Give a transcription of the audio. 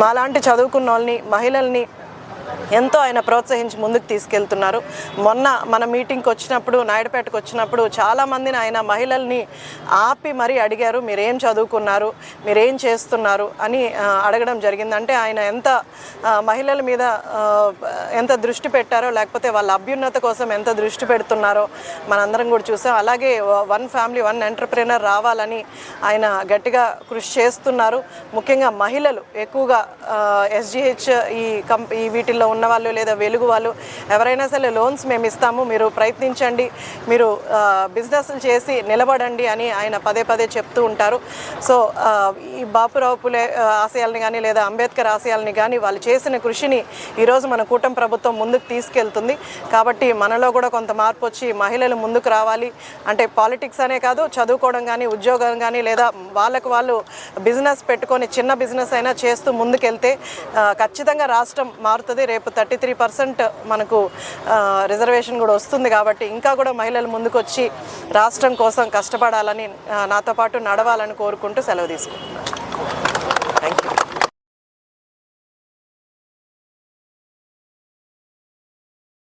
మాలాంటి చదువుకున్న వాళ్ళని, మహిళల్ని ఎంతో ఆయన ప్రోత్సహించి ముందుకు తీసుకెళ్తున్నారు. మొన్న మన మీటింగ్కి వచ్చినప్పుడు, నాయుడుపేటకు వచ్చినప్పుడు చాలామందిని ఆయన మహిళల్ని ఆపి మరీ అడిగారు, మీరేం చదువుకున్నారు, మీరేం చేస్తున్నారు అని అడగడం జరిగింది. అంటే ఆయన ఎంత మహిళల మీద ఎంత దృష్టి పెట్టారో, లేకపోతే వాళ్ళ అభ్యున్నత కోసం ఎంత దృష్టి పెడుతున్నారో మనందరం కూడా చూసాం. అలాగే వన్ ఫ్యామిలీ వన్ ఎంటర్‌ప్రెన్యూర్ రావాలని ఆయన గట్టిగా కృషి చేస్తున్నారు. ముఖ్యంగా మహిళలు ఎక్కువగా SGH ఈ వీటిల్లో ఉన్నవాళ్ళు లేదా వెలుగు వాళ్ళు ఎవరైనా సరే లోన్స్ మేము ఇస్తాము, మీరు ప్రయత్నించండి, మీరు బిజినెస్లు చేసి నిలబడండి అని ఆయన పదే పదే చెప్తూ ఉంటారు. సో ఈ బాపురావు పులే ఆశయాలని కానీ లేదా అంబేద్కర్ ఆశయాలని కానీ వాళ్ళు చేసిన కృషిని ఈరోజు మన కూటమి ప్రభుత్వం ముందుకు తీసుకెళ్తుంది. కాబట్టి మనలో కూడా కొంత మార్పు వచ్చి మహిళలు ముందుకు రావాలి. అంటే పాలిటిక్స్ అనే కాదు, చదువుకోవడం కానీ, ఉద్యోగం కానీ, లేదా వాళ్ళకు వాళ్ళు బిజినెస్ పెట్టుకొని చిన్న బిజినెస్ అయినా చేస్తూ ముందుకెళ్తే ఖచ్చితంగా రాష్ట్రం మారుతుంది. రేపు 33% మనకు రిజర్వేషన్ కూడా వస్తుంది. కాబట్టి ఇంకా కూడా మహిళలు ముందుకు వచ్చి రాష్ట్రం కోసం కష్టపడాలని, నాతో పాటు నడవాలని కోరుకుంటూ సెలవు తీసుకుంటున్నాను. Thank you.